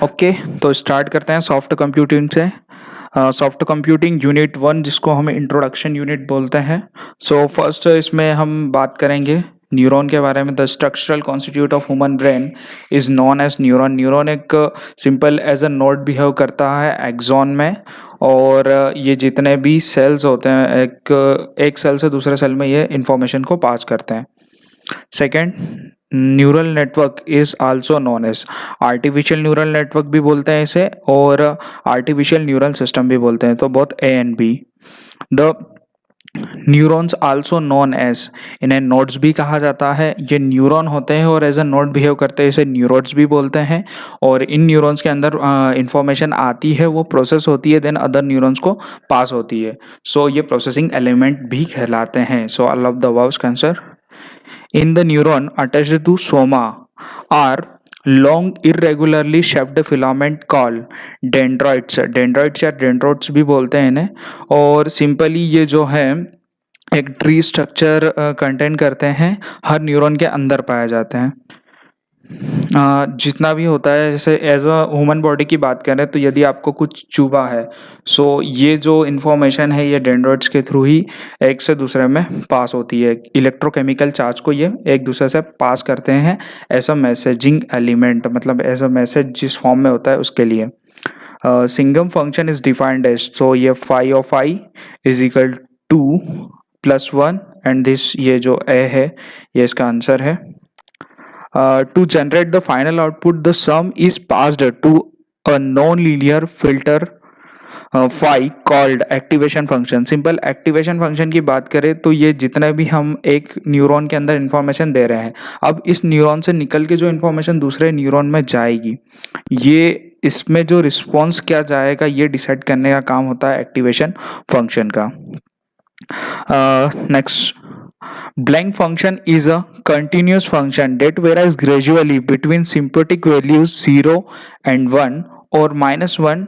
Okay, तो start करते हैं सॉफ्ट कंप्यूटिंग से। सॉफ्ट कंप्यूटिंग यूनिट 1, जिसको हम इंट्रोडक्शन यूनिट बोलते हैं। सो फर्स्ट इसमें हम बात करेंगे न्यूरॉन के बारे में। The structural constituent of human brain is known as neuron. Neuron एक simple as a node behave करता है एक्सॉन में, और ये जितने भी सेल्स होते हैं एक सेल से दूसरे सेल में ये इंफॉर्मेशन को पास करते हैं। Second, neural network is also known as artificial neural network भी बोलते हैं इसे, और आर्टिफिशियल न्यूरल सिस्टम भी बोलते हैं, तो both A and B. The neurons also known as, इन्हें नोड्स भी कहा जाता है। ये न्यूरॉन होते हैं और एज अ नोड बिहेव करते हैं, इसे न्यूरोड्स भी बोलते हैं। और इन न्यूरॉन्स के अंदर इंफॉर्मेशन आती है, वो प्रोसेस होती है, देन अदर न्यूरॉन्स को पास होती है। सो ये प्रोसेसिंग एलिमेंट भी कहलाते हैं। सो all of the above answer. In the neuron attached to soma are long irregularly shaped filament called dendrites। dendrites या dendrites भी बोलते हैं इन्हें। और सिंपली ये जो है एक ट्री स्ट्रक्चर कंटेन करते हैं, हर न्यूरॉन के अंदर पाए जाते हैं। जितना भी होता है, जैसे एज अ ह्यूमन बॉडी की बात करें तो यदि आपको कुछ चुभा है, सो ये जो इन्फॉर्मेशन है ये डेंड्राइट्स के थ्रू ही एक से दूसरे में पास होती है। इलेक्ट्रोकेमिकल चार्ज को ये एक दूसरे से पास करते हैं एज अ मैसेजिंग एलिमेंट, मतलब एज अ मैसेज जिस फॉर्म में होता है उसके लिए। Signum function is defined as, so ये phi of I is equal to +1 and this, ये जो ए है ये इसका आंसर है। To generate the final output, the sum is passed to a non-linear filter phi called activation function। Simple activation function की बात करें तो ये जितने भी हम एक न्यूरॉन के अंदर इंफॉर्मेशन दे रहे हैं, अब इस न्यूरॉन से निकल के जो इंफॉर्मेशन दूसरे न्यूरॉन में जाएगी, ये इसमें जो रिस्पॉन्स क्या जाएगा ये डिसाइड करने का काम होता है एक्टिवेशन फंक्शन का। Next, blank function is a continuous function that varies gradually between symptotic values 0 and 1 or -1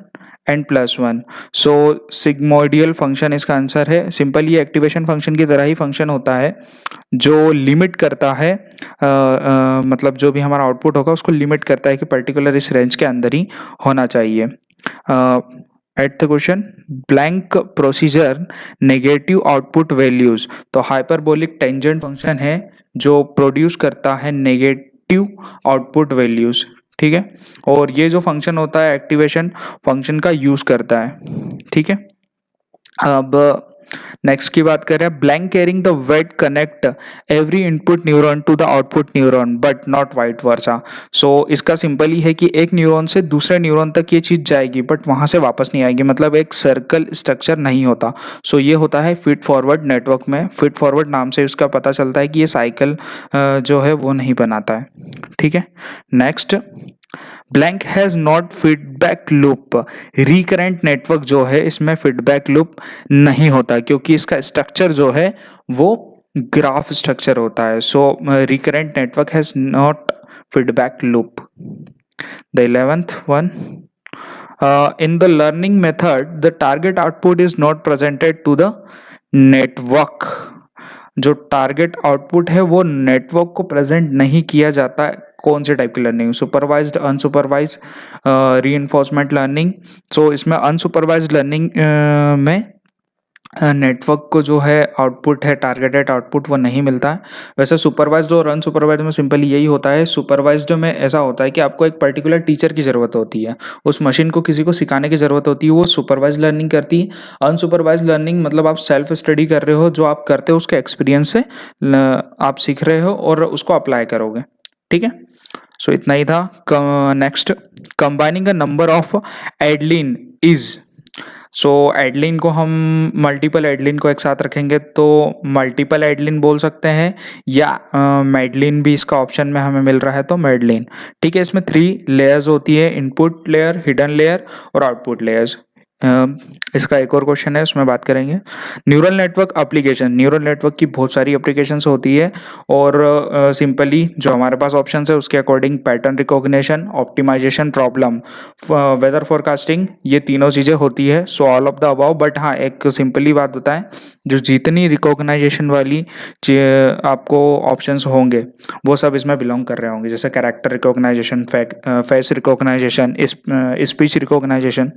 and +1। So sigmoidal function इसका आंसर है। सिंपल ये एक्टिवेशन फंक्शन की तरह ही फंक्शन होता है जो लिमिट करता है, मतलब जो भी हमारा आउटपुट होगा उसको लिमिट करता है कि पर्टिकुलर इस रेंज के अंदर ही होना चाहिए। At the question, blank procedure negative output values, तो हाइपरबोलिक टेंजेंट फंक्शन है जो प्रोड्यूस करता है नेगेटिव आउटपुट वैल्यूज, ठीक है। और ये जो फंक्शन होता है एक्टिवेशन फंक्शन का यूज करता है, ठीक है। अब नेक्स्ट की बात करें, blank carrying the weight connect every input neuron to the output neuron but not vice versa. So इसका सिंपल ही है कि एक न्यूरॉन से दूसरे न्यूरॉन तक ये चीज जाएगी बट वहां से वापस नहीं आएगी, मतलब एक सर्कल स्ट्रक्चर नहीं होता। सो ये होता है फीड फॉरवर्ड नेटवर्क में। फीड फॉरवर्ड नाम से उसका पता चलता है कि ये साइकिल जो है वो नहीं बनाता है, ठीक है। Next, blank has not feedback loop. Recurrent network जो है इसमें फीडबैक लूप नहीं होता क्योंकि इसका स्ट्रक्चर जो है वो ग्राफ स्ट्रक्चर होता है। So recurrent network has not feedback loop. The 11th one, in the learning method the target output is not presented to the network। जो टारगेट आउटपुट है वो नेटवर्क को प्रेजेंट नहीं किया जाता। कौन से टाइप की learning? Supervised, unsupervised, reinforcement learning. So इसमें अनसुपरवाइज्ड लर्निंग में नेटवर्क को जो है आउटपुट है टारगेटेड आउटपुट वो नहीं मिलता है। वैसे सुपरवाइज्ड और अनसुपरवाइज्ड में सिंपली यही होता है। सुपरवाइज्ड में ऐसा होता है कि आपको एक पर्टिकुलर टीचर की ज़रूरत होती है, उस मशीन को किसी को सिखाने की ज़रूरत होती है, वो सुपरवाइज्ड लर्निंग करती है। अनसुपरवाइज्ड लर्निंग मतलब आप सेल्फ स्टडी कर रहे हो, जो आप करते हो उसके एक्सपीरियंस से आप सीख रहे हो और उसको अप्लाई करोगे, ठीक है। सो इतना ही था। Next, combining a number of Adeline is. So Adeline को हम मल्टीपल एडलिन को एक साथ रखेंगे तो मल्टीपल एडलिन बोल सकते हैं, या मेडलिन भी इसका ऑप्शन में हमें मिल रहा है तो मेडलिन, ठीक है। इसमें 3 लेयर्स होती है, इनपुट लेयर, हिडन लेयर और आउटपुट लेयर्स। इसका एक और क्वेश्चन है, उसमें बात करेंगे। Neural network application, neural network की बहुत सारी एप्लीकेशंस होती है और सिंपली जो हमारे पास ऑप्शंस है उसके according pattern recognition, optimisation, problem, weather forecasting, ये तीनों चीज़ें होती है। So all of the above, but हाँ एक सिंपली बात बताएं, जो जितनी रिकॉग्नाइजेशन वाली आपको ऑप्शंस होंगे वो सब इसमें बिलोंग कर रहे होंगे, जैसे character recognisation, face recognisation, speech recognisation.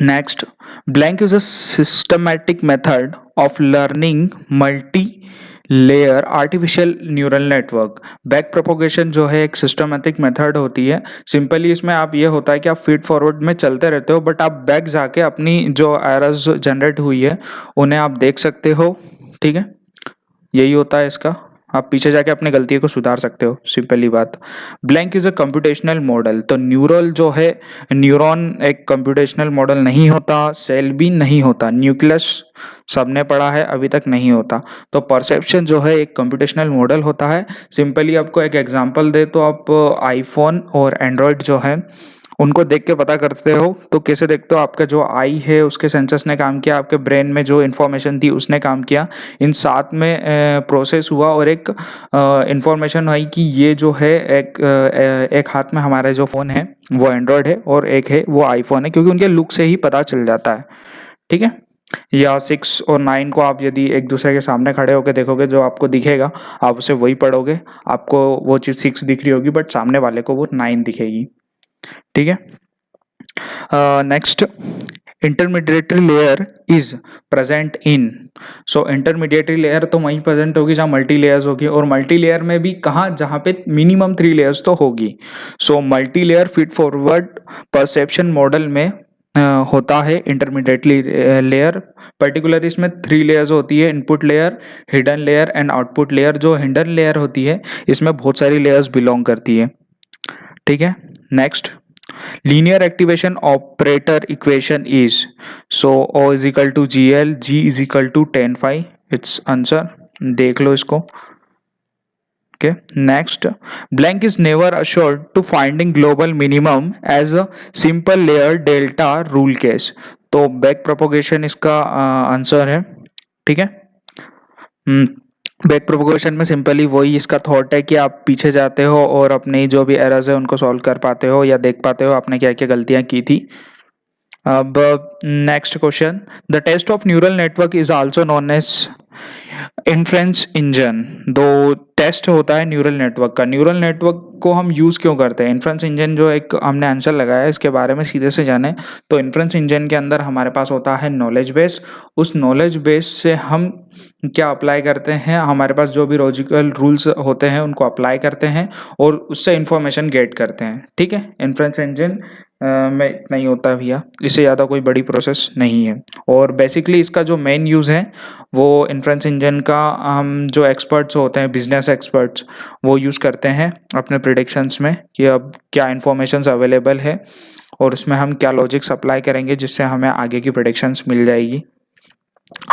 Next, blank is a systematic method of learning multi-layer artificial neural network. Back propagation जो है एक सिस्टमेटिक मेथड होती है। सिंपली इसमें आप ये होता है कि आप फीड फॉरवर्ड में चलते रहते हो, बट आप बैक जाके अपनी जो एरर्स जनरेट हुई है उन्हें आप देख सकते हो, ठीक है। यही होता है इसका, आप पीछे जाके अपनी गलती को सुधार सकते हो, सिंपली बात। Blank is a computational model, तो न्यूरल जो है, न्यूरॉन एक कंप्यूटेशनल मॉडल नहीं होता, सेल भी नहीं होता, न्यूक्लियस सबने पढ़ा है, अभी तक नहीं होता। तो परसेप्शन जो है एक कंप्यूटेशनल मॉडल होता है। सिंपली आपको एक एग्जांपल दे तो आप आईफोन और एंड्रॉयड जो है उनको देख के पता करते हो, तो कैसे देखते हो, आपका जो आई है उसके सेंसर्स ने काम किया, आपके ब्रेन में जो इन्फॉर्मेशन थी उसने काम किया, इन साथ में प्रोसेस हुआ और एक इन्फॉर्मेशन आई कि ये जो है एक हाथ में हमारा जो फ़ोन है वो एंड्रॉयड है और एक है वो आईफोन है, क्योंकि उनके लुक से ही पता चल जाता है, ठीक है। या 6 और 9 को आप यदि एक दूसरे के सामने खड़े होकर देखोगे, जो आपको दिखेगा आप उसे वही पढ़ोगे, आपको वो चीज़ 6 दिख रही होगी बट सामने वाले को वो 9 दिखेगी, ठीक है। Next, intermediary layer is present in, so intermediary layer तो वहीं प्रेजेंट होगी जहाँ मल्टी लेयर्स होगी, और मल्टी लेयर में भी कहाँ, जहाँ पे मिनिमम 3 लेयर्स तो होगी। So multi layer feed forward perception model में होता है इंटरमीडिएटली लेयर, पर्टिकुलर इसमें 3 लेयर्स होती है, input layer, hidden layer and output layer. जो हिडन लेयर होती है इसमें बहुत सारी लेयर्स बिलोंग करती है, ठीक है। Next, linear activation operator equation is, so O is equal to GL, G is equal to tan phi, its answer, देख लो इसको, okay। Next, blank is never assured to finding global minimum as a simple layer delta rule case, तो back propagation इसका answer है, ठीक है। Back propagation में simply वही इसका थॉट है कि आप पीछे जाते हो और अपनी जो भी एरर्स है उनको सॉल्व कर पाते हो या देख पाते हो आपने क्या क्या गलतियां की थी। अब next question, the test of neural network is also known as inference engine. दो टेस्ट होता है न्यूरल नेटवर्क का, न्यूरल नेटवर्क को हम यूज़ क्यों करते हैं, इन्फ्रेंस इंजन जो एक हमने आंसर लगाया है इसके बारे में सीधे से जाने, तो इन्फ्रेंस इंजन के अंदर हमारे पास होता है नॉलेज बेस, उस नॉलेज बेस से हम क्या अप्लाई करते हैं, हमारे पास जो भी लॉजिकल रूल्स होते हैं उनको अप्लाई करते हैं और उससे इंफॉर्मेशन गेट करते हैं, ठीक है। इन्फ्रेंस इंजन में इतना ही होता है भैया, इससे ज़्यादा कोई बड़ी प्रोसेस नहीं है। और बेसिकली इसका जो मेन यूज़ है वो इन्फ्रेंस इंजन का हम जो एक्सपर्ट्स होते हैं, बिजनेस एक्सपर्ट्स, वो यूज़ करते हैं अपने प्रिडिक्शंस में कि अब क्या इन्फॉर्मेशंस अवेलेबल है और उसमें हम क्या लॉजिक्स अप्लाई करेंगे जिससे हमें आगे की प्रिडिक्शंस मिल जाएगी।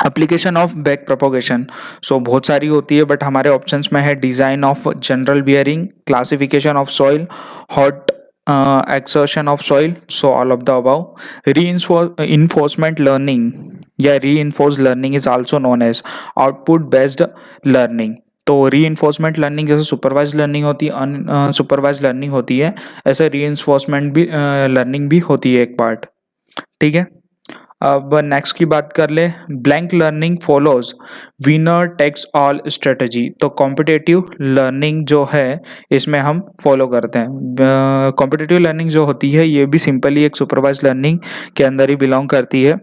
एप्लीकेशन ऑफ बैक प्रोपोगेशन, सो बहुत सारी होती है बट हमारे ऑप्शंस में है design of general bearing, classification of soil, hot exertion of soil, so all of the above. Reinforcement learning या reinforced learning is also known as output based learning, तो reinforcement learning जैसे supervised learning होती है, unsupervised learning होती है, ऐसे reinforcement भी learning भी होती है एक पार्ट, ठीक है। अब नेक्स्ट की बात कर ले, blank learning follows winner takes all strategy, तो कॉम्पिटेटिव लर्निंग जो है इसमें हम फॉलो करते हैं। कॉम्पिटेटिव लर्निंग जो होती है ये भी सिंपली एक सुपरवाइज लर्निंग के अंदर ही बिलोंग करती है,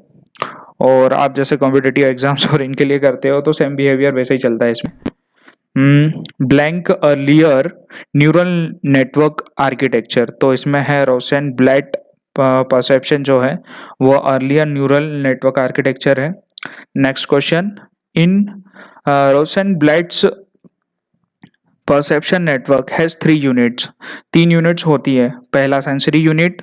और आप जैसे कॉम्पिटेटिव एग्जाम्स और इनके लिए करते हो तो सेम बिहेवियर वैसे ही चलता है इसमें। Blank earlier neural network architecture, तो इसमें है रोसेनब्लैट परसेप्शन जो है वो अर्लियर न्यूरल नेटवर्क आर्किटेक्चर है। Next question, in Rosenblatt's perception network has 3 units, 3 units होती है। पहला sensory unit,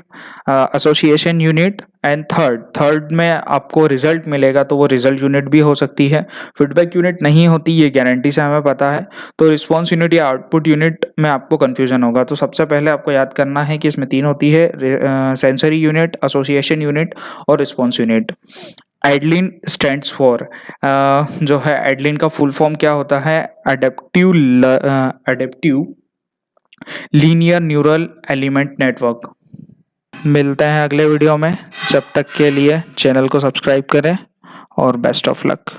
association unit and third में आपको रिजल्ट मिलेगा तो वो रिजल्ट यूनिट भी हो सकती है। फीडबैक यूनिट नहीं होती, ये गारंटी से हमें पता है। तो रिस्पॉन्स यूनिट या आउटपुट यूनिट में आपको कन्फ्यूजन होगा। तो सबसे पहले आपको याद करना है कि इसमें 3 होती है, सेंसरी यूनिट, एसोसिएशन यूनिट और response unit. Adeline stands for, जो है एडलिन का फुल फॉर्म क्या होता है? Adaptive linear neural element network. मिलते हैं अगले वीडियो में, जब तक के लिए चैनल को सब्सक्राइब करें और बेस्ट ऑफ लक।